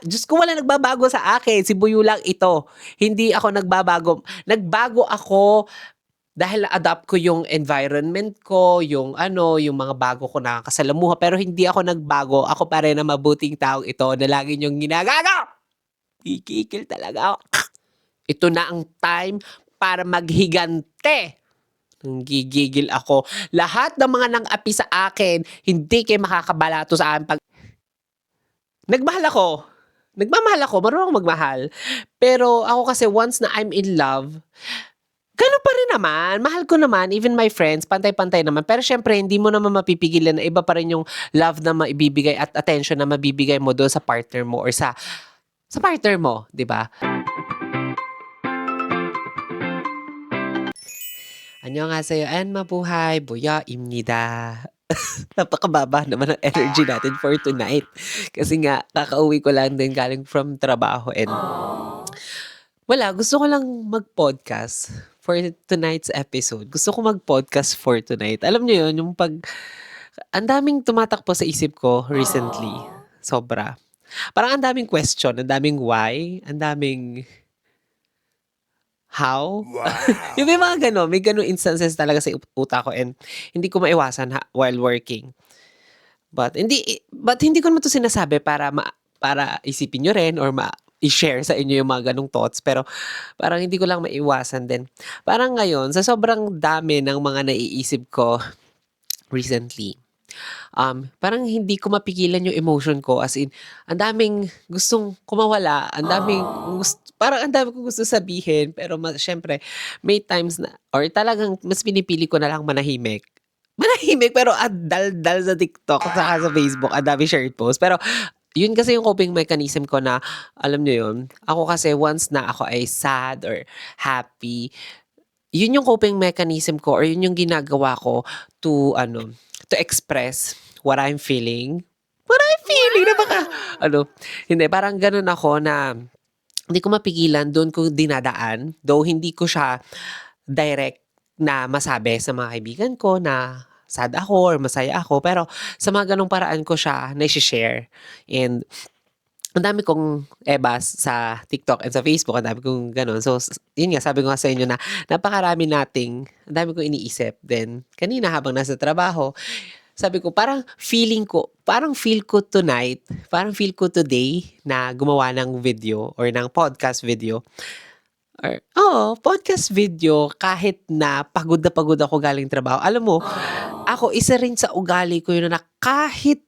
Diyos ko, walang nagbabago sa akin, si Buyo lang ito. Hindi ako nagbabago. Nagbago ako dahil na-adapt ko yung environment ko, yung ano, yung mga bago ko nakakasalamuha, pero hindi ako nagbago. Ako pa rin ang mabuting taong ito na lagi niyong ginagago! Gigigil talaga ako. Ito na ang time para maghigante. Nanggigigil ako. Lahat ng mga nang-api sa akin, hindi kayo makakabalato sa akin pag nagmahal ako. Nagmamahal ako, marunong akong magmahal. Pero ako kasi once na I'm in love, gano'n pa rin naman, mahal ko naman, even my friends, pantay-pantay naman. Pero siyempre hindi mo naman mapipigilan na iba pa rin yung love na maibibigay at attention na mabibigay mo do'n sa partner mo or sa partner mo, 'di ba? 안녕하세요 and mabuhay, Buya입니다. Napakababa naman ng energy natin for tonight. Kasi nga, kakauwi ko lang din galing from trabaho and wala, gusto ko lang mag-podcast for tonight's episode. Gusto ko mag-podcast for tonight. Alam niyo yun, yung ang daming tumatakbo sa isip ko recently. Sobra. Parang ang daming question, ang daming why, ang daming how. Yung may mga gano'n, may gano'ng instances talaga sa utak ko and hindi ko maiwasan while working. But hindi ko naman 'to sinasabi para isipin niyo rin or i-share sa inyo yung mga gano'ng thoughts, pero parang hindi ko lang maiwasan din. Parang ngayon sa sobrang dami ng mga naiisip ko recently, parang hindi ko mapigilan yung emotion ko as in ang daming gustong kumawala, parang ang dami kong gustong sabihin pero siyempre may times na or talagang mas pinipili ko na lang manahimik. Manahimik pero ang daldal sa TikTok saka sa Facebook, ang daming shared post. Pero yun kasi yung coping mechanism ko na alam niyo yun, ako kasi once na ako ay sad or happy, yun yung coping mechanism ko or yun yung ginagawa ko to express what I'm feeling. What I'm feeling na baka ano, hindi parang gano'n ako na hindi ko mapigilan, do'n ko dinadaan. Though hindi ko siya direct na masabi sa mga kaibigan ko na sad ako or masaya ako, pero sa mga gano'ng paraan ko siya naishe-share. And ang dami kong ebas sa TikTok and sa Facebook, ang dami kong gano'n. So, yun nga, sabi ko nga sa inyo na napakarami ang dami kong iniisip. Then, kanina habang nasa trabaho, sabi ko, parang feel ko tonight, parang feel ko today na gumawa ng video or ng podcast video. Podcast video kahit na pagod ako galing trabaho. Alam mo, ako isa rin sa ugali ko yun na kahit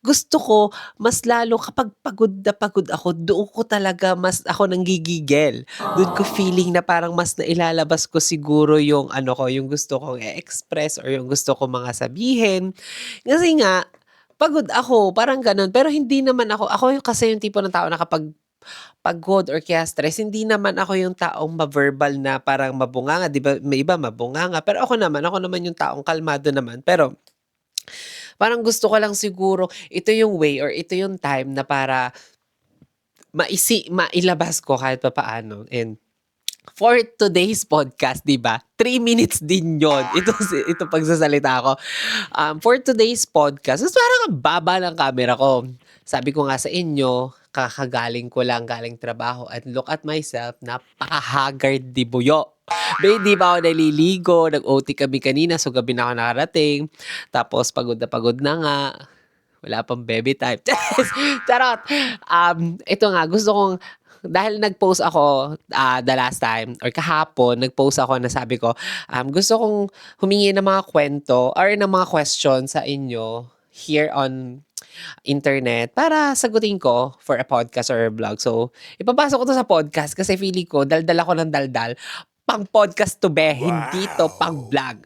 gusto ko mas lalo kapag pagod ako, doon ko talaga mas ako nanggigigil. Do'n ko feeling na parang mas nailalabas ko siguro yung ano ko, yung gusto kong i-express or yung gusto ko mga sabihin. Kasi nga, pagod ako, parang gano'n. Pero hindi naman ako yung kasi yung tipo ng tao na kapag pagod or kaya stress, hindi naman ako yung taong ma-verbal na parang mabunganga, 'di ba may iba mabunganga, pero ako naman yung taong kalmado naman. Pero parang gusto ko lang siguro ito yung way or ito yung time na para mailabas ko kahit papaano. And for today's podcast, 'di ba, 3 minutes din yon ito pagsasalita ko. For today's podcast, mas parang ang baba ng camera ko. Sabi ko nga sa inyo, kakagaling ko lang galing trabaho and look at myself, napaka-haggard di buyo. Di pa ako naliligo, nag-OT kami kanina, so gabi na ako nakarating. Tapos pagod na nga, wala pang baby time. Charot! Ito nga, gusto kong dahil nag-post ako the last time or kahapon, nag-post ako na sabi ko, gusto kong humingi ng mga kwento or ng mga question sa inyo here on internet para sagutin ko for a podcast or a vlog. So, ipapasok ko to sa podcast kasi feeling ko daldal ako ng daldal. Pang podcast to be, hindi to pang vlog.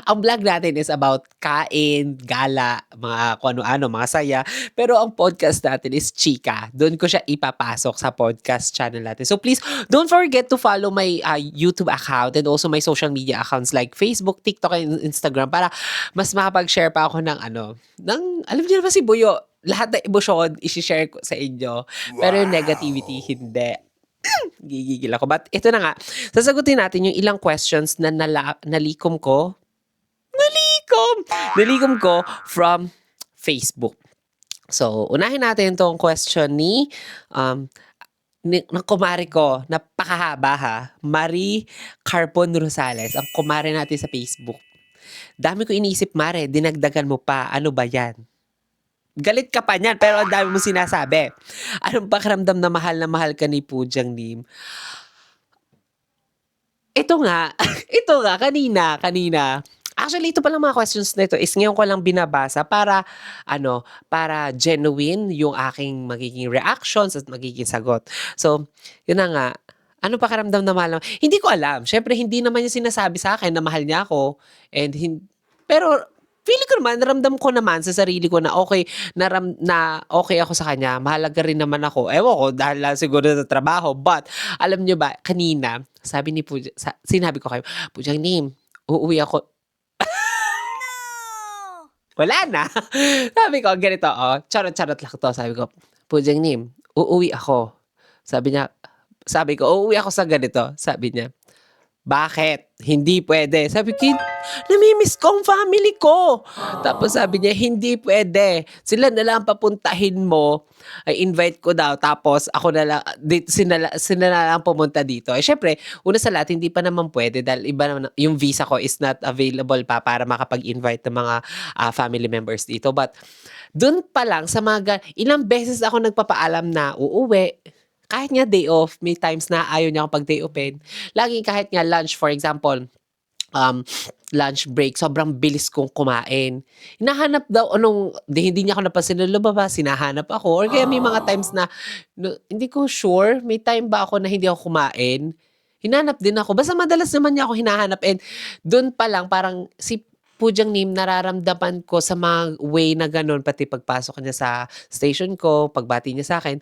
Ang vlog natin is about kain, gala, mga kung ano-ano, mga saya. Pero ang podcast natin is chika. Doon ko siya ipapasok sa podcast channel natin. So please, don't forget to follow my YouTube account and also my social media accounts like Facebook, TikTok, and Instagram para mas makapag-share pa ako alam niyo naman si Buyo, lahat ng emosyon, isi-share ko sa inyo. Pero yung negativity, hindi. Gigigil ako. But ito na nga, sasagutin natin yung ilang questions na nalikom ko from Facebook. So, unahin natin 'tong question um, ng kumare ko, napakahaba ha, Marie Carbon Rosales, ang kumare natin sa Facebook. Dami ko iniisip mare, dinagdagan mo pa, ano ba 'yan? Galit ka pa niyan pero ang dami mong sinasabi. Anong pakiramdam na mahal ka ni Pujang Lim? Ito nga, ito nga kanina. Actually ito palang mga questions na ito is ngayon ko lang binabasa para ano, para genuine yung aking magiging reactions at magiging sagot. So, yun na nga, ano pakiramdam na mahal hindi ko alam. Siyempre hindi naman niya sinasabi sa akin na mahal niya ako and pero feeling ko naman, naramdam ko naman sa sarili ko na okay, na okay ako sa kanya, mahalaga rin naman ako. Ewan ko dahil lang siguro sa trabaho, but alam niyo ba kanina sabi ni sinabi ko kay Pujang Nim, uuwi ako. Wala na. Sabi ko ganito, charot-charot lang 'to. Sabi ko, "Pujang Nim, uuwi ako." Sabi ko, "Uuwi ako sa ganito." Sabi niya, "Bakit? Hindi puwede." Sabi ko, "Nami-miss ko ang family ko." Tapos sabi niya, "Hindi puwede. Sila na lang papuntahin mo." Ay invite ko daw tapos ako na lang sila na lang pumunta dito. Eh, siyempre una sa lahat hindi pa naman puwede dahil iba naman yung visa ko is not available pa para makapag-invite ng mga, family members dito. But dun pa lang sa mga ilang beses ako nagpapaalam na uuwi, kahit nga day off, may times na ayaw niya akong pag-day offin. Laging kahit nga lunch for example, um, lunch break, sobrang bilis kong kumain. Hinahanap daw hindi niya ako napansin nung lumabas, hinahanap ako or kaya may mga times na hindi ko sure, may time ba ako na hindi ako kumain, hinanap din ako. Basta madalas naman niya ako hinahanap and dun pa lang parang si Pujang Nim nararamdaman ko sa mga way na gano'n pati pagpasok niya sa station ko, pagbati niya sa'kin,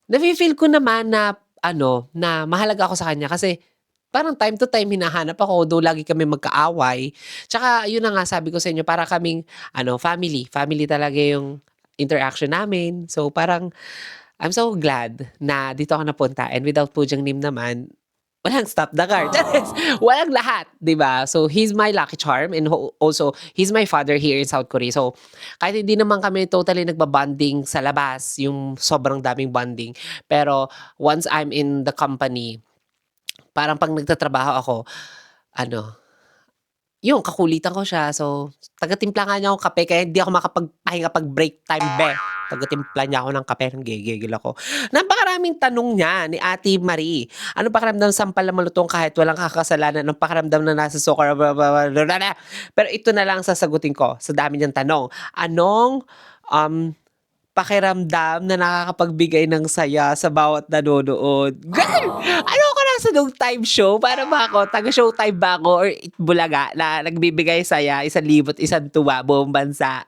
nafi-feel ko naman na na mahalaga ako sa kanya kasi parang time to time hinahanap ako, though lagi kami magkaaway. Tsaka yun na nga sabi ko sa inyo para kaming family. Family talaga yung interaction namin. So parang I'm so glad na dito ako napunta and without Pujang Nim naman, walang stop the car. Charis! Walang lahat, 'di ba? So he's my lucky charm and also he's my father here in South Korea. So kahit hindi naman kami totally nagbabonding sa labas, yung sobrang daming bonding, pero once I'm in the company, parang 'pag nagtatrabaho ako, ano, yung kakulitan ko siya. So, taga-timpla nga niya akong kape kaya hindi ako makapagpahinga 'pag break time be. Taga-timpla niya ako ng kape, nanggigigil ako. Napakaraming tanong niya ni Ate Marie. Ano pakiramdam sampal na malutong kahit walang kakasalanan? Anong pakiramdam na nasa sukar pero ito na lang sasagutin ko sa dami niyang tanong. Anong, um, pakiramdam na nakakapagbigay ng saya sa bawat nanonood? Girl! Ano ako nasa nung time show para ba ako, taga-showtime ba ako or Itbulaga na nagbibigay saya, 1,000 isang tuwa, buong bansa?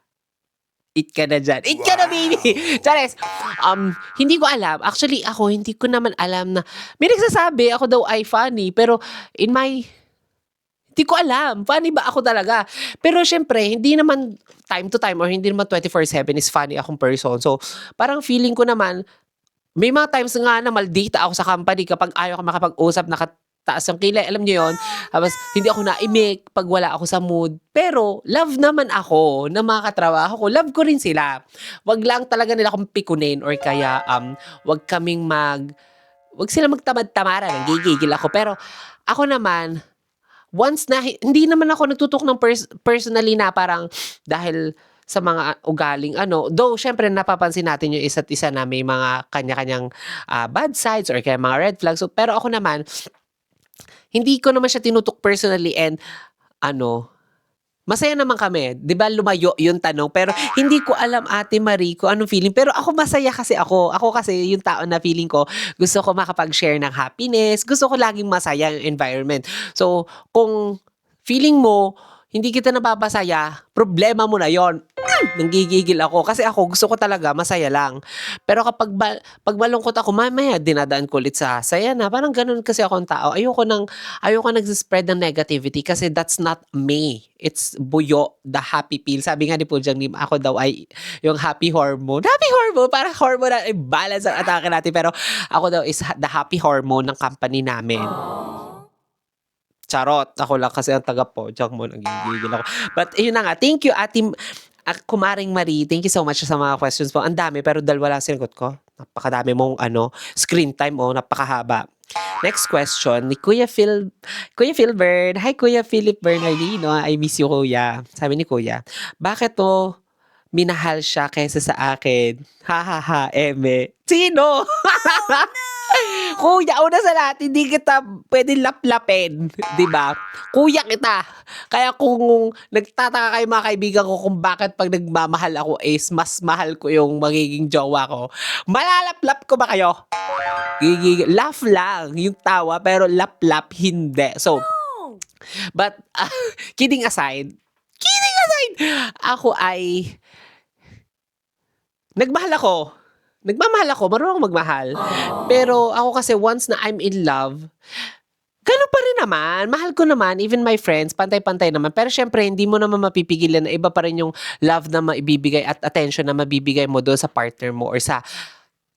Eat ka na diyan. Eat ka na baby! Charis! Hindi ko alam. Actually ako hindi ko naman alam na may nagsasabi ako daw ay funny pero in my di ko alam, funny ba ako talaga? Pero siyempre hindi naman time to time or hindi naman 24/7 is funny akong person. So, parang feeling ko naman, may mga times nga na maldita ako sa company kapag ayaw ko makapag-usap, nakataas ang kilay, alam niyo 'yun? Tapos hindi ako naimik 'pag wala ako sa mood. Pero love naman ako ng mga katrabaho ko, love ko rin sila. 'Wag lang talaga nila akong pikunin or kaya, 'wag kaming 'wag sila magtamad-tamaran, nanggigigil ako. Pero ako naman once na hindi naman ako nagtutok ng personally na parang dahil sa mga ugaling though siyempre napapansin natin yung isa't isa na may mga kanya-kanyang, bad sides or kaya mga red flags. So, pero ako naman, hindi ko naman siya tinutok personally and ano, masaya naman kami. 'Di ba lumayo yung tanong pero hindi ko alam Ate Marie kung anong feeling pero ako masaya kasi ako. Ako kasi yung tao na feeling ko gusto ko makapag-share ng happiness, gusto ko laging masaya yung environment. So, kung feeling mo hindi kita napapasaya, problema mo na yon. Nanggigigil ako kasi ako gusto ko talaga masaya lang. Pero kapag 'pag malungkot ako mamaya dinadaan ko ulit sa saya na, parang gano'n kasi akong tao. Ayoko nagse-spread ng negativity kasi that's not me. It's buyo, the happy pill. Sabi nga ni Pujang Lim, ako daw ay yung happy hormone. Happy hormone, parang hormone na imbalance ang atake natin pero ako daw is the happy hormone ng company namin. Charot, ako lang kasi ang taga-pojang mo, nagigigil ako. But ayun na nga, thank you Kumaring Marie, thank you so much sa mga questions mo. Ang dami, pero dalawa lang sinagot ko. Napakadami mong screen time, napakahaba. Next question ni Kuya Philbert. Hi, Kuya Philip Bernardino. I miss you, Kuya. Sabi ni Kuya, bakit mo minahal siya kaysa sa akin? Ha, ha, ha, eme. Sino? Kuya, una sa lahat, hindi kita pwedeng laplapin. 'Di ba? Kuya kita. Kaya kung nagtataka kayo mga kaibigan ko kung bakit pag nagmamahal ako is mas mahal ko yung magiging jowa ko, malalaplap ko ba kayo? Laugh lang yung tawa pero laplap hindi. So, but kidding aside, ako ay nagmahal ako. Nagmamahal ako, marunong akong magmahal. Pero ako kasi once na I'm in love, gano'n pa rin naman. Mahal ko naman, even my friends, pantay-pantay naman. Pero syempre, hindi mo naman mapipigilan na iba pa rin yung love na maibibigay at attention na mabibigay mo doon sa partner mo or sa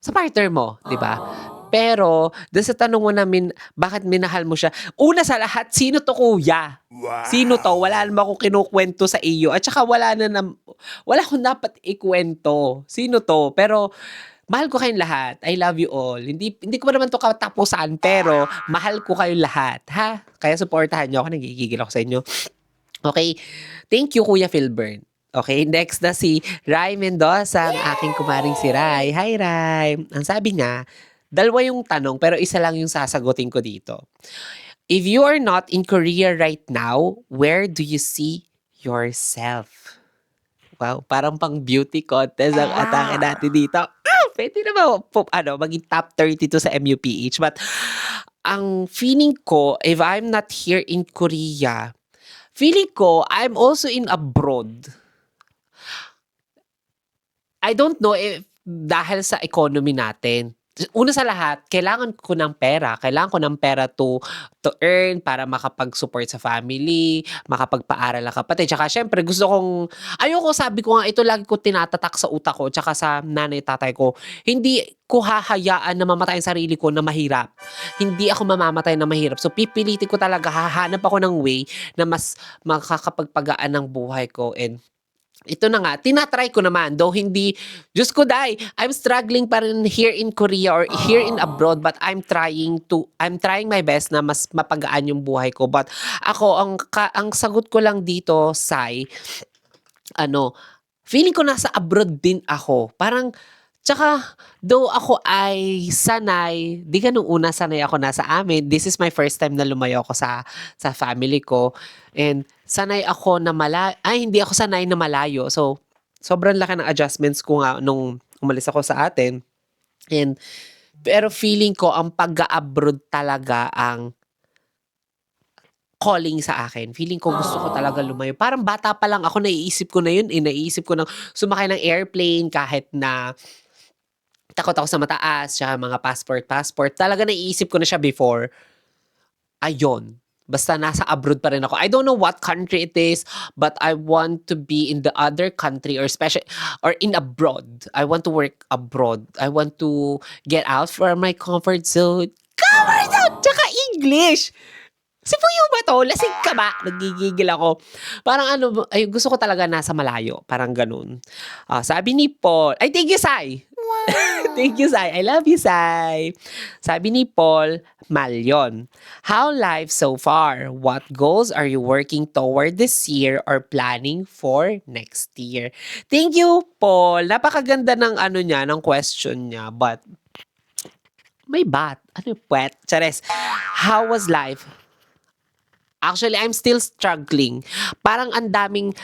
partner mo, 'di ba? Pero doon sa tanong mo namin, bakit minahal mo siya? Una sa lahat, sino 'to, kuya? Sino 'to? Wala naman akong kinukuwento sa iyo at saka wala akong dapat ikuwento. Sino 'to? Pero mahal ko kayong lahat. I love you all. Hindi ko pa naman 'to katapusan, pero mahal ko kayong lahat, ha? Kaya suportahan niyo ako, nagigigil ako sa inyo. Okay, thank you, Kuya Philbert. Okay, next na si Rai Mendoza, ang aking kumaring si Rai. Hi, Rai. Ang sabi niya, dalawa yung tanong pero isa lang yung sasagutin ko dito. If you are not in Korea right now, where do you see yourself? Wow, parang pang beauty contest ang atake natin dito. Pwede na ba maging top 32 sa MUPH? But ang feeling ko, if I'm not here in Korea, feeling ko I'm also in abroad. I don't know if dahil sa economy natin. Una sa lahat, kailangan ko ng pera. Kailangan ko ng pera to earn para makapag-support sa family, makapagpaaral ang kapatid. Tsaka syempre ayoko, sabi ko nga, ito lagi ko tinatatak sa utak ko, tsaka sa nanay tatay ko, hindi ko hahayaan na mamatay ang sarili ko na mahirap. Hindi ako mamamatay na mahirap. So pipilitin ko talaga, hahanap ako ng way na mas makakapagpagaan ng buhay ko. And ito na nga, tinatry ko naman, though hindi, Diyos ko day, I'm struggling pa rin here in Korea or here in abroad, but I'm trying my best na mas mapagaan yung buhay ko. But ako, ang sagot ko lang dito, Sai, feeling ko nasa abroad din ako. Parang, tsaka, though ako ay sanay, di ka nung una sanay ako nasa amin, this is my first time na lumayo ako sa family ko. And sanay ako na hindi ako sanay na malayo. So, sobrang laki ng adjustments ko nga nung umalis ako sa atin. Pero feeling ko, ang pag-abroad talaga ang calling sa akin. Feeling ko gusto ko talaga lumayo. Parang bata pa lang ako, naiisip ko na yun. Naiisip ko na sumakay ng airplane kahit na takot ako sa mataas, tsaka mga passport. Talaga naiisip ko na siya before. Ayun. Basta nasa abroad pa rin ako. I don't know what country it is, but I want to be in the other country or in abroad. I want to work abroad. I want to get out from my comfort zone. Comfort zone! Tsaka English! Sipuyo ba to? Lasing ka ba? Nagigigil ako. Parang gusto ko talaga nasa malayo. Parang ganun. Sabi ni Paul, ay thank you, Sai! Thank you, Sai. I love you, Sai. Sabi ni Paul Malion, how life so far? What goals are you working toward this year or planning for next year? Thank you, Paul. Napakaganda ng ng question niya. But, may but. Ano yung puwet? Chares. How was life? Actually, I'm still struggling. Parang ang daming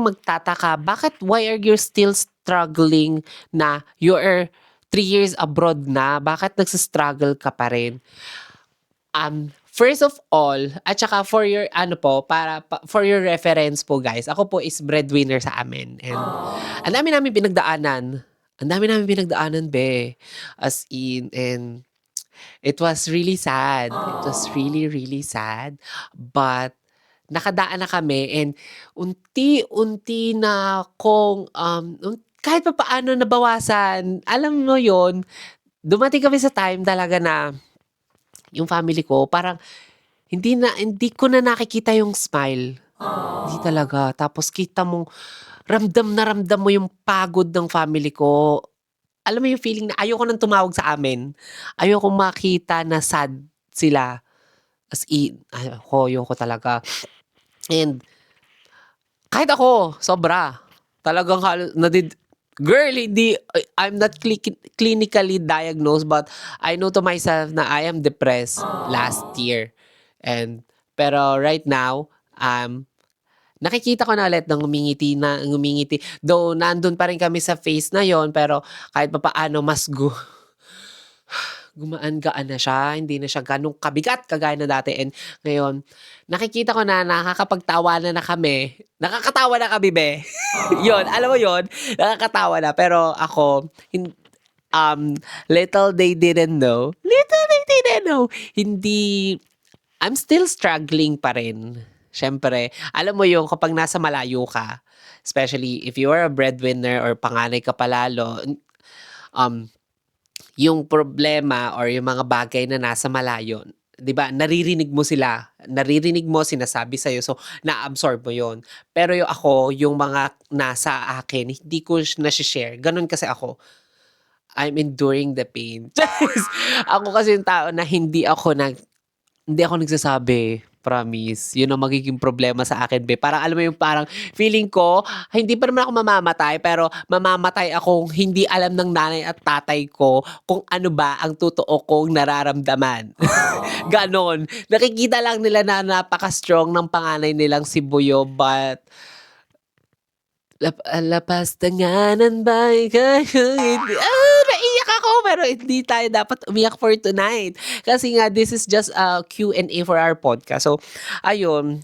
magtataka, why are you still struggling na you are 3 years abroad na? Bakit nagsistruggle ka pa rin? First of all, at saka for your for your reference po, guys, ako po is breadwinner sa amin. And ang dami namin pinagdaanan. Be. As in, and it was really sad. It was really, really sad. But nakadaan na kami and unti-unti na akong kahit papaano nabawasan. Alam mo yon, dumating kami sa time talaga na yung family ko parang hindi ko na nakikita yung smile. Hindi talaga. Tapos kita mong ramdam na ramdam mo yung pagod ng family ko. Alam mo yung feeling na ayoko nang tumawag sa amin. Ayokong makita na sad sila. As in, ayoko talaga. And kahit ako, sobra. Talagang girl, hindi, I'm not clinically diagnosed, but I know to myself na I am depressed last year. And, pero right now, nakikita ko na ulit ng ngumingiti. Though, nandun pa rin kami sa phase na yon, pero kahit papaano, gumaan-gaan na siya, hindi na siya ganong kabigat kagaya na dati. And ngayon, nakikita ko na nakakapagtawanan na kami. Nakakatawa na kami, be. Yun, alam mo yun? Nakakatawa na. Pero ako, um, little they didn't know, hindi, I'm still struggling pa rin. Siyempre, alam mo yung kapag nasa malayo ka, especially if you are a breadwinner or panganay ka palalo, um, yung problema or yung mga bagay na nasa malayo, 'di ba, naririnig mo sila, naririnig mo, sinasabi sa'yo, so na-absorb mo yon. Pero yung ako, yung mga nasa akin, hindi ko share. Ganun kasi ako. I'm enduring the pain. Ako kasi yung tao na hindi ako nagsasabi, promise. Yun ang magiging problema sa akin, be. Parang alam mo yung parang feeling ko, hindi pa naman ako mamamatay, pero mamamatay akong hindi alam ng nanay at tatay ko kung ano ba ang totoo kong nararamdaman. Ganon. Nakikita lang nila na napaka-strong ng panganay nilang si Buyo, but lapastanganan ba hindi naiyak ako pero hindi tayo dapat umiyak for tonight. Kasi nga this is just a Q&A for our podcast. So, ayun,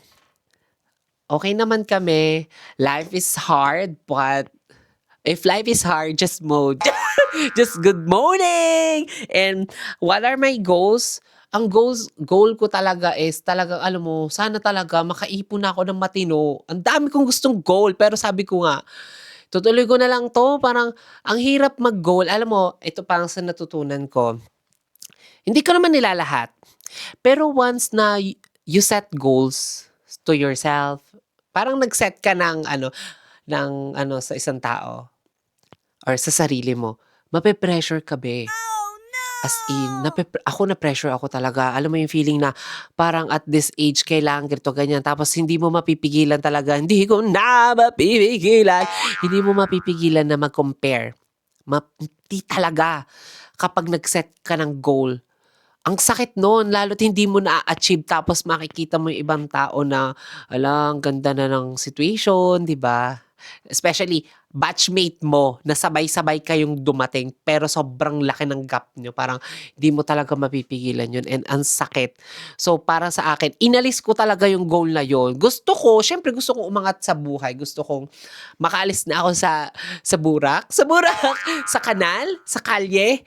okay naman kami. Life is hard, but if life is hard, just mode. Just good morning! And what are my goals? Ang goal ko talaga is talagang alam mo, sana talaga makaipon ako ng matino. Ang dami kong gustong goal, pero sabi ko nga, tutuloy ko na lang 'to. Parang ang hirap mag-goal. Alam mo, ito pa ang sa natutunan ko. Hindi ko naman nilalahat. Pero once na you set goals to yourself, parang nag-set ka ng ano sa isang tao or sa sarili mo, mape-pressure ka, be. As in, ako na-pressure ako talaga. Alam mo yung feeling na parang at this age kailangan ganito, ganyan. Tapos hindi mo mapipigilan talaga. Hindi ko na mapipigilan. Hindi mo mapipigilan na mag-compare. Hindi talaga. Kapag nag-set ka ng goal, ang sakit nun, lalo't hindi mo na-achieve tapos makikita mo yung ibang tao na, ang ganda na ng situation, di ba? Especially, batchmate mo na sabay-sabay kayong dumating pero sobrang laki ng gap nyo. Parang hindi mo talaga mapipigilan yun and ang sakit. So, para sa akin, inalis ko talaga yung goal na yun. Syempre gusto kong umangat sa buhay. Gusto kong makaalis na ako sa burak, sa kanal, sa kalye.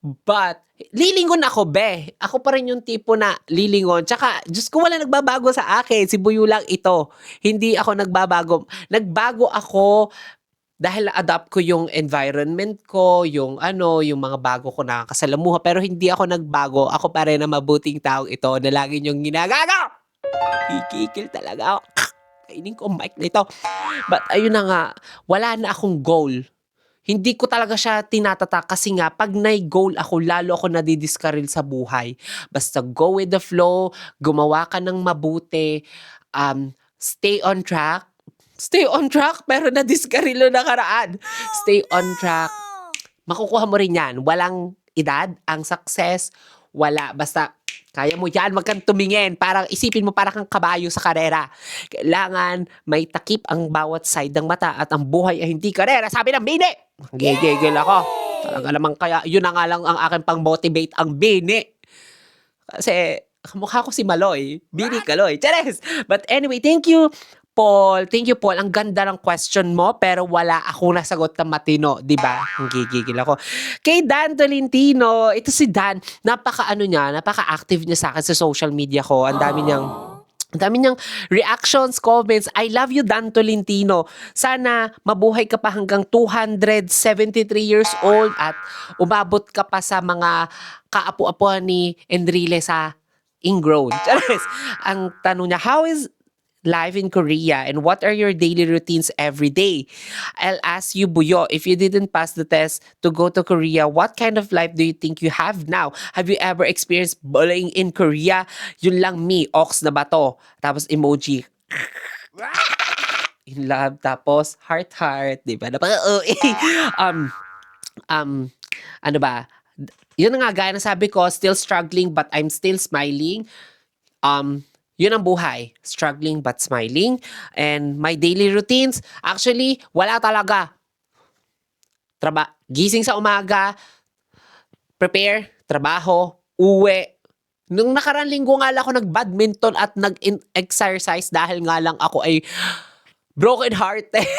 But, lilingon ako, be. Ako pa rin yung tipo na lilingon. Tsaka, Diyos ko, wala nagbabago sa akin. Si Buyo lang ito. Hindi ako nagbabago. Nagbago ako dahil na-adapt ko yung environment ko, yung mga bago ko nakakasalamuha. Pero hindi ako nagbago. Ako pa rin ang mabuting taong ito na lagi niyong ginagago. Kikikil talaga ako. Kainin ko ang mic na ito. But, ayun na nga. Wala na akong goal. Hindi ko talaga siya tinatatak kasi nga pag goal ako, lalo ako nadidiskaril sa buhay. Basta go with the flow, gumawa ka ng mabuti, stay on track. Stay on track pero nadiskaril na nakaraan. Stay on track. Makukuha mo rin yan. Walang edad, ang success, wala. Basta kaya mo yan, wag kang tumingin. Parang isipin mo parang kang kabayo sa karera. Kailangan may takip ang bawat side ng mata at ang buhay ay hindi karera. Sabi ng Bini! Gigigil ako. Talaga naman kaya, yun na nga lang ang akin pang motivate ang Bini. Kasi, kamukha ko si Maloy. Bini Kaloy. Chares! But anyway, thank you, Paul. Thank you, Paul. Ang ganda ng question mo, pero wala akong nasagot na matino. Diba? Ang gigigil ako. Kay Dan Tolentino, ito si Dan, napaka-active niya sa akin sa social media ko. Ang dami niyang reactions, comments. I love you, Dan Tolentino. Sana mabuhay ka pa hanggang 273 years old at umabot ka pa sa mga kaapu-apuan ni Enrile sa ingrown. Charis! Ang tanong niya, how is life in Korea and what are your daily routines every day? I'll ask you, Buyo, if you didn't pass the test to go to Korea, what kind of life do you think you have now? Have you ever experienced bullying in Korea? Yun lang me, ox na ba to? Tapos emoji, in love, tapos heart, di ba? Napaka-OA. um, um, ano ba? Yun na nga, gaya na sabi ko, still struggling but I'm still smiling. Yun ang buhay. Struggling but smiling. And my daily routines, actually, wala talaga. Gising sa umaga, prepare, trabaho, uwi. Nung nakarang linggo nga lang ako nag-badminton at nag-exercise dahil nga lang ako ay broken hearted.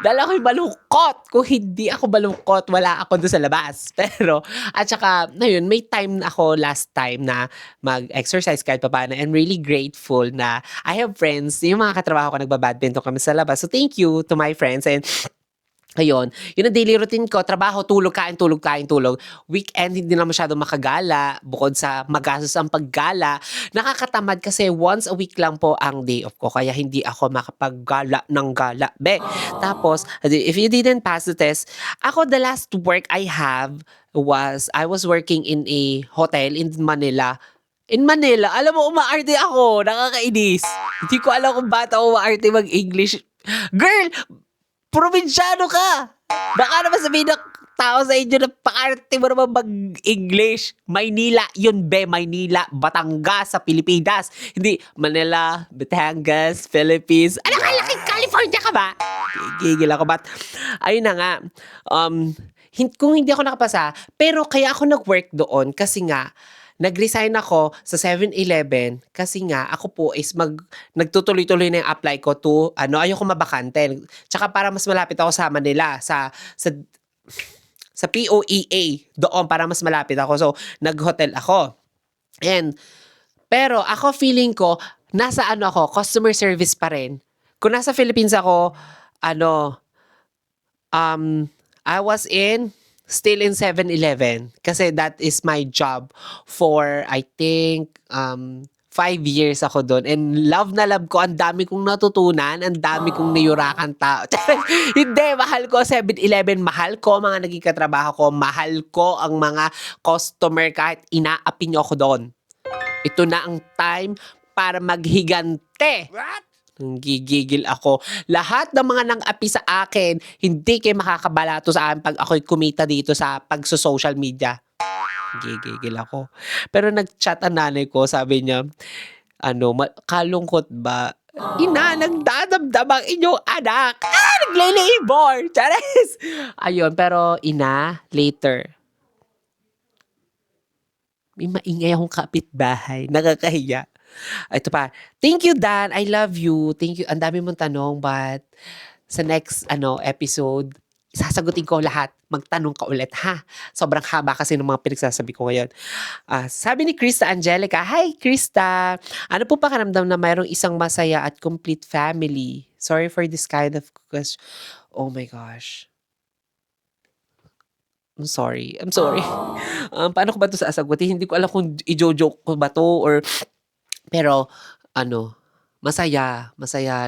Dahil ako'y malungkot. Kung hindi ako malungkot, wala ako doon sa labas. Pero, at saka, na yun, may time ako last time na mag-exercise kahit pa paano. And really grateful na I have friends, yung mga katrabaho ko nagbabadminton kami sa labas. So, thank you to my friends. And ayun, yun ang daily routine ko, trabaho, tulog, kain, tulog, kain, tulog. Weekend, hindi na masyadong makagala, bukod sa magastos ang paggala. Nakakatamad kasi once a week lang po ang day off ko, kaya hindi ako makapaggala ng gala. Tapos, if you didn't pass the test, ako the last work I have was, I was working in a hotel in Manila. In Manila, alam mo, umaarte ako, nakakainis. Hindi ko alam kung ba't ako umaarte mag-English. Girl, probinsyano ka! Baka naman sabihin ng tao sa inyo na pakarte mo naman mag-English. Maynila, yun be, Maynila, Batangas sa Pilipinas. Hindi, Manila, Batangas, Philippines. Ano ka, laking California ka ba? Gigil ako, but ayun na nga. Kung hindi ako nakapasa, pero kaya ako nag-work doon kasi nga, nag-resign ako sa 7-Eleven kasi nga ako po is nagtutuloy-tuloy na yung apply ko to ayoko mabakante. Tsaka para mas malapit ako sa Manila sa POEA doon para mas malapit ako. So nag-hotel ako. Pero ako feeling ko nasa ako, customer service pa rin. Kung nasa Philippines ako, I was still in 7-Eleven kasi that is my job for I think 5 years ako doon and love na love ko, ang dami kong natutunan, ang dami kong niyurakan tao. Hindi, mahal ko 7-Eleven, mahal ko mga naging katrabaho ko, mahal ko ang mga customer kahit inaapi niyo ako doon. Ito na ang time para maghigante. What? Gigigil ako. Lahat ng mga nang-api sa akin, hindi kayo makakabalato sa akin pag ako'y kumita dito sa pagso-social media. Gigigil ako. Pero nag-chat ang nanay ko, sabi niya, kalungkot ba? Ina, nagdadamdam ang inyong anak. Nagle-labor. Charis! Ayun, pero ina, later. May maingay akong kapitbahay. Nakakahiya. Ito pa. Thank you, Dan. I love you. Thank you. Ang dami mong tanong, but sa next episode, sasagutin ko lahat. Magtanong ka ulit, ha? Sobrang haba kasi ng mga pinagsasabi ko ngayon. Sabi ni Krista Angelica, Hi, Krista. Ano po pakiramdam na mayroong isang masaya at complete family? Sorry for this kind of question. Oh my gosh. I'm sorry. Paano ko ba ito sasagutin? Hindi ko alam kung i-joke ko ba to or pero masaya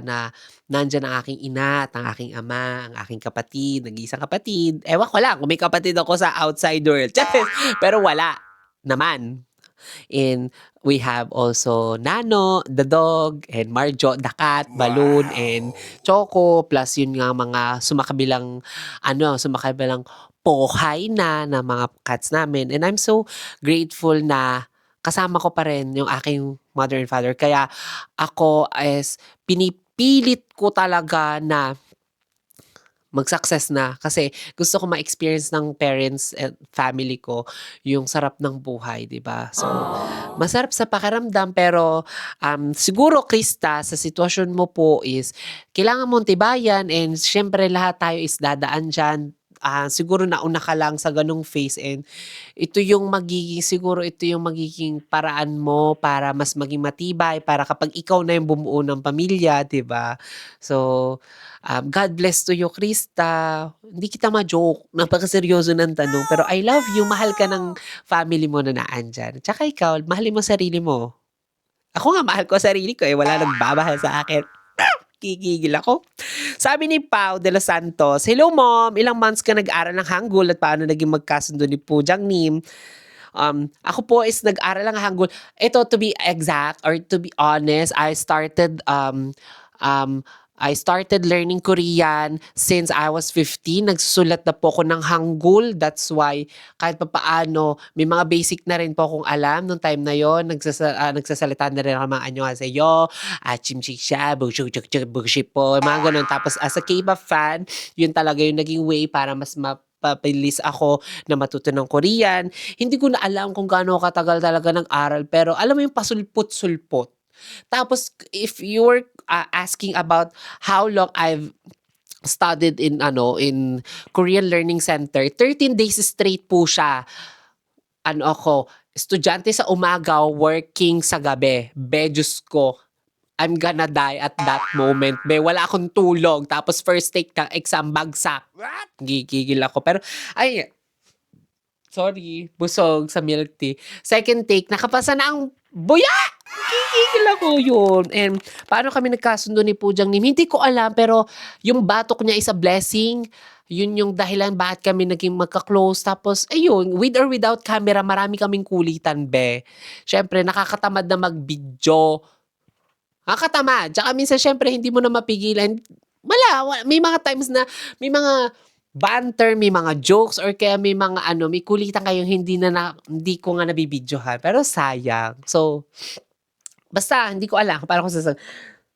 na nandiyan ang aking ina at ang aking ama, ang aking kapatid, nag-iisang kapatid. Ewan ko lang kung may kapatid ako sa outside world. Pero wala naman. And we have also Nano, the dog, and Marjo, the cat, Balloon, and Choco, plus yun nga mga sumakabilang pohay na mga cats namin. And I'm so grateful na kasama ko pa rin yung aking mother and father. Kaya ako pinipilit ko talaga na mag-success na kasi gusto ko ma-experience ng parents and family ko yung sarap ng buhay, di ba? So, masarap sa pakiramdam pero siguro, Krista, sa sitwasyon mo po is kailangan mong tibayan and syempre lahat tayo is dadaan dyan. Siguro nauna ka lang sa ganung phase and ito yung magiging paraan mo para mas maging matibay para kapag ikaw na yung bumuo ng pamilya, 'di ba? So, God bless to you, Krista. Hindi kita ma-joke, napakaseryoso ng tanong, pero I love you, mahal ka ng family mo na naandyan. Tsaka ikaw, mahalin mo sarili mo. Ako nga mahal ko sarili ko, wala nagmamahal sa akin. Gigigil ako. Sabi ni Pao de los Santos, "Hello mom, ilang months ka nag-aral ng Hangul at paano naging magkasundo ni Pujang Nim?" Ako po is nag-aral ng Hangul. Ito, to be exact or to be honest, I started learning Korean since I was 15. Nagsusulat na po ako ng Hangul. That's why kahit papaano, may mga basic na rin po akong alam nung time na yon. Nagsasalita na rin ako ng mga annyeonghaseyo, chimchiksha, bullshit po, mga ganun. Tapos as a K-pop fan, yun talaga yung naging way para mas mapabilis ako na matuto ng Korean. Hindi ko na alam kung gaano katagal talaga nag-aral, pero alam mo yung pasulpot-sulpot. Tapos if you were asking about how long I've studied in Korean Learning Center, 13 days straight po siya. Ako, estudyante sa umaga, working sa gabi. Diyos ko, I'm gonna die at that moment. Wala akong tulog. Tapos first take ng exam, bagsak. Gigigil ako. Pero, ay, sorry, busog sa milk tea. Second take, nakapasa na ang buya! Gigigil ako yun. And paano kami nagkasundo ni Pujang Nim? Hindi ko alam, pero yung batok niya is a blessing. Yun yung dahilan bakit kami naging magka-close. Tapos, ayun, with or without camera, marami kaming kulitan, be. Siyempre, nakakatamad na mag-video. Nakakatamad. Tsaka minsan, siyempre, hindi mo na mapigilan. May mga times na, may mga banter, may mga jokes, or kaya may mga may kulitan kayong hindi ko nga nabibidyohan. Pero sayang. So, basta, hindi ko alam kung paano ko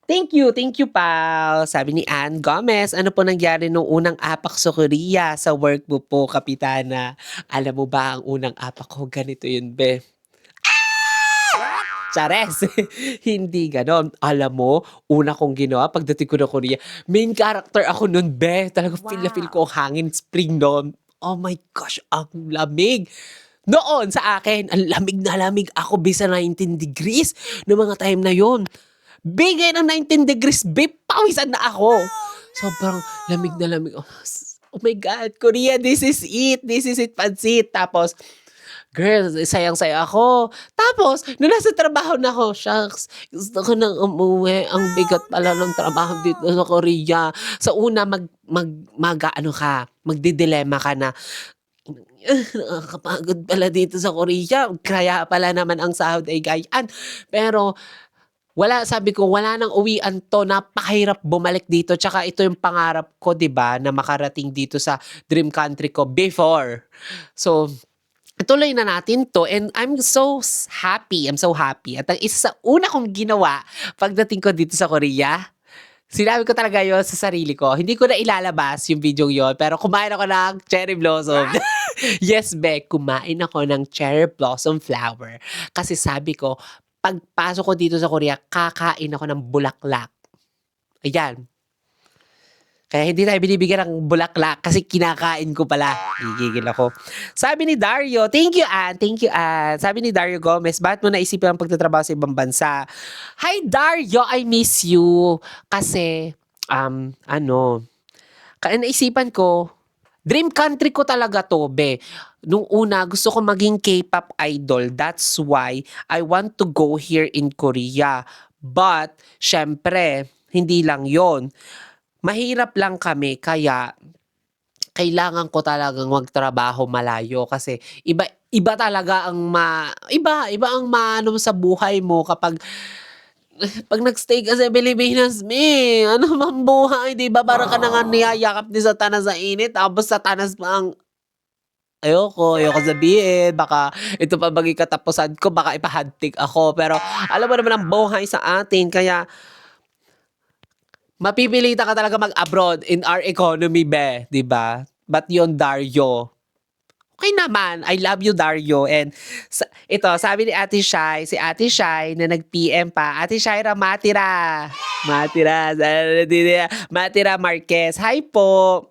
Thank you, pal. Sabi ni Ann Gomez, ano po nangyari nung unang apak sa Korea sa work mo po, Kapitana? Alam mo ba ang unang apak ko? Ganito yun, be. Chares! Hindi ganon. Alam mo, una kong ginawa pagdating ko ng Korea, main character ako nun, be. Talaga feel na feel ko ang hangin spring noon. Oh my gosh, ang lamig. Noon sa akin, ang lamig na lamig ako bisa 19 degrees noong mga time na yon. Bigay ng 19 degrees, babe, pawisan na ako. Sobrang lamig na lamig. Oh my God, Korea, this is it. This is it, pansit. Tapos, girl, sayang-saya ako. Tapos, nung nasa trabaho na ako, shucks, gusto ko nang umuwi. Ang bigat pala ng trabaho dito sa Korea. Sa una, magdidilema ka na, nakakapagod pala dito sa Korea. Kaya pala naman ang sahod ay gayaan. Pero, sabi ko, wala nang uwian to. Napakahirap bumalik dito. Tsaka ito yung pangarap ko, 'di ba, na makarating dito sa dream country ko before. So, ituloy na natin to and I'm so happy. I'm so happy. At ang isa sa una kong ginawa pagdating ko dito sa Korea, sinabi ko talaga yon sa sarili ko. Hindi ko na ilalabas yung video yon, pero kumain ako ng cherry blossom. Yes, be, kumain ako ng cherry blossom flower. Kasi sabi ko, pagpasok ko dito sa Korea, kakain ako ng bulaklak. Ayan. Kaya hindi tayo binibigyan ng bulaklak kasi kinakain ko pala. Gigigil ako. Sabi ni Dario, thank you, Ann. Thank you, Ann. Sabi ni Dario Gomez, bakit mo naisipan ang pagtatrabaho sa ibang bansa? Hi, Dario, I miss you. Kasi, kaya naisipan ko, dream country ko talaga to, be. Nung una, gusto ko maging K-pop idol. That's why I want to go here in Korea. But, syempre, hindi lang yon. Mahirap lang kami, kaya kailangan ko talagang magtrabaho malayo kasi iba talaga ang iba ang maano sa buhay mo kapag pag nagstay ka sa Pilipinas, ano man buhay, di ba? Para ka na nga niyayakap din sa tanas sa init, tapos sa tanas pa ang ayoko sabihin, baka ito pa maging katapusan ko, baka ipahantik ako. Pero alam mo naman ang buhay sa atin, kaya mapipilitan ka talaga mag-abroad in our economy, be, di ba? But yon, Dario. Okay naman. I love you, Dario. And ito, sabi ni Ate Shai, si Ate Shai na nag-PM pa. Ate Shaira, Matira Marquez. Hi po.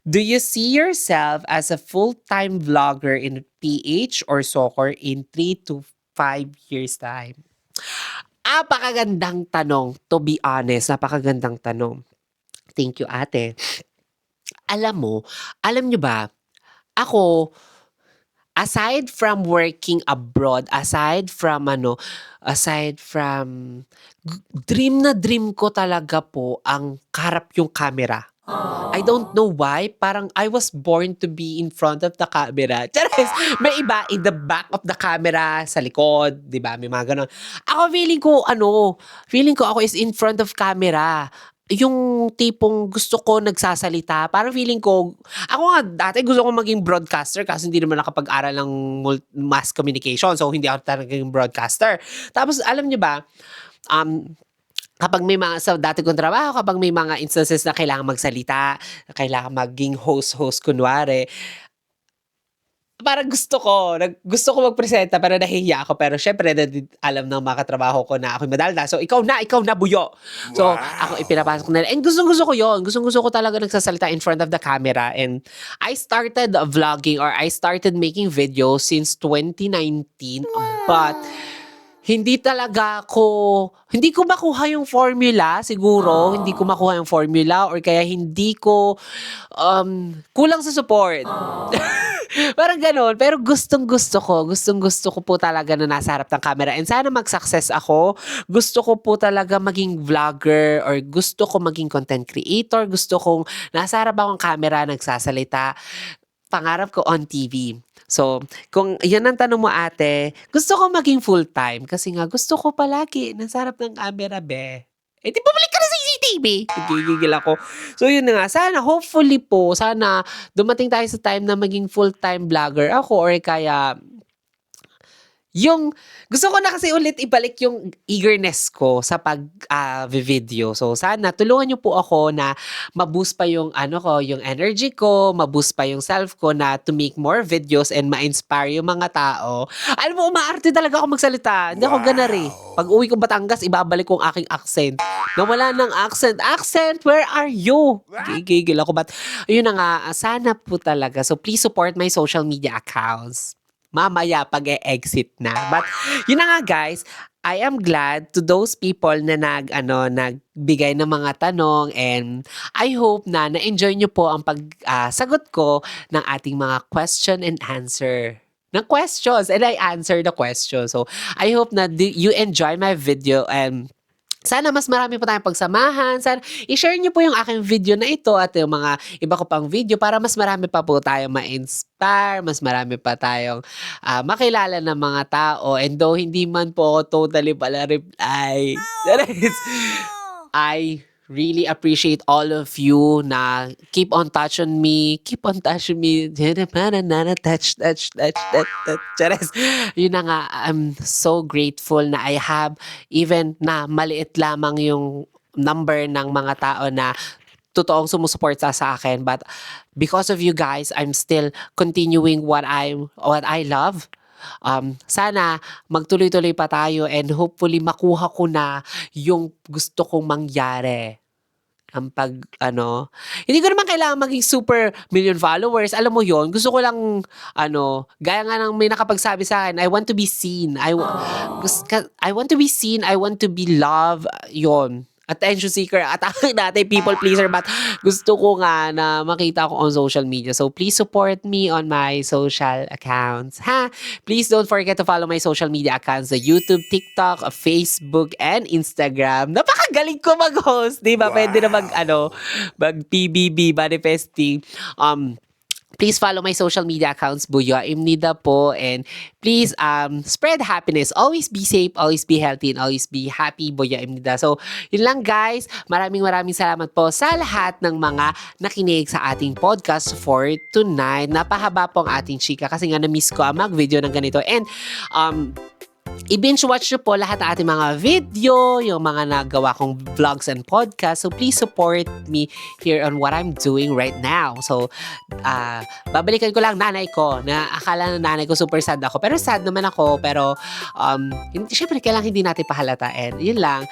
Do you see yourself as a full-time vlogger in PH or soccer in 3 to 5 years time? Napakagandang tanong. To be honest, napakagandang tanong. Thank you, ate. Alam nyo ba, ako, aside from working abroad, aside from dream na dream ko talaga po ang kaharap yung camera. I don't know why, parang I was born to be in front of the camera. Charis! May iba in the back of the camera, sa likod, 'di ba? May mga ganon. Ako feeling ko ako is in front of camera. Yung tipong gusto ko nagsasalita, parang feeling ko, ako nga dati gusto ko maging broadcaster kasi hindi naman nakapag-aral ng mass communication. So, hindi ako talaga yung broadcaster. Tapos, alam niyo ba, kapag may mga, sa dati kong trabaho, kapag may mga instances na kailangan magsalita, kailangan maging host kunwari, parang gusto ko magpresenta pero nahihiya ako. Pero syempre, alam ng mga katrabaho ko na ako'y madalda. So, ikaw na, Buyo. So, ako ipinapasok ko na. And gustong-gusto ko yun. Gustong-gusto ko talaga nagsasalita in front of the camera. And I started vlogging or I started making videos since 2019. But, hindi ko makuha yung formula siguro, hindi ko makuha yung formula or kaya hindi ko, kulang sa support. Parang gano'n, pero gustong-gusto ko po talaga na nasa harap ng camera and sana mag-success ako. Gusto ko po talaga maging vlogger or gusto ko maging content creator, gusto kong nasa harap akong camera, nagsasalita. Pangarap ko on TV. So, kung yan ang tanong mo ate, gusto ko maging full-time kasi nga gusto ko palagi nasa harap ng camera, be. Eh, di bumalik ka na sa CCTV. Nagigigil ako. So, yun na nga. Hopefully po, sana dumating tayo sa time na maging full-time vlogger ako or kaya yung gusto ko na kasi ulit ibalik yung eagerness ko sa pag-video. So, sana tulungan niyo po ako na ma-boost pa yung yung energy ko, ma-boost pa yung self ko na to make more videos and ma-inspire yung mga tao. Alam mo, umaarte talaga ako magsalita. Hindi ako ganari. Pag uwi ko Batangas, ibabalik ko ang aking accent. Nawala ng accent. Accent, where are you? Gigigil ako. But, yun na nga, sana po talaga. So, please support my social media accounts. Mamaya pag-e-exit na. But, yun na nga guys, I am glad to those people na nagbigay ng mga tanong and I hope na na-enjoy nyo po ang pagsagot ko ng ating mga question and answer ng questions and I answer the question. So, I hope na you enjoy my video and sana mas marami pa tayong pagsamahan. Sana i-share niyo po yung aking video na ito at yung mga iba ko pang video para mas marami pa po tayong ma-inspire, mas marami pa tayong makilala ng mga tao. And though hindi man po ako totally pala reply, I really appreciate all of you na keep on touching me. Touch. Yun na nga, I'm so grateful na I have even na maliit lamang yung number ng mga tao na totoong sumusuporta sa akin. But because of you guys, I'm still continuing what I love. Sana magtuloy-tuloy pa tayo and hopefully makuha ko na yung gusto kong mangyari. Ang hindi ko naman kailangan maging super million followers. Alam mo yon, gusto ko lang, gaya nga ng may nakapagsabi sa akin, I want to be seen. I want to be seen. I want to be loved. Yon. Attention seeker, atake natin, people pleaser, but gusto ko nga na makita ko on social media. So, please support me on my social accounts, ha? Please don't forget to follow my social media accounts, the YouTube, TikTok, Facebook, and Instagram. Napakagaling ko mag-host, di ba? Wow. Pwede na mag-PBB, manifesting. Please follow my social media accounts, Buyo Imnida po. And please spread happiness. Always be safe, always be healthy, and always be happy, Buyo Imnida. So, yun lang guys. Maraming salamat po sa lahat ng mga nakinig sa ating podcast for tonight. Napahaba po ang ating chika kasi nga na-miss ko ang mag-video ng ganito. And i-binge watch nyo po lahat ng ating mga video, yung mga nagawa kong vlogs and podcasts. So, please support me here on what I'm doing right now. So, babalikan ko lang nanay ko na akala na nanay ko super sad ako. Pero sad naman ako. Pero, syempre, kailangan hindi natin pahalatain. Yun lang.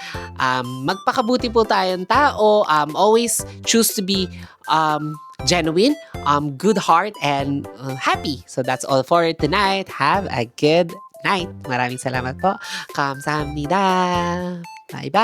Magpakabuti po tayong tao. Always choose to be genuine, good heart, and happy. So, that's all for tonight. Have a good night. Maraming salamat po. Kamsahamnida. Bye-bye.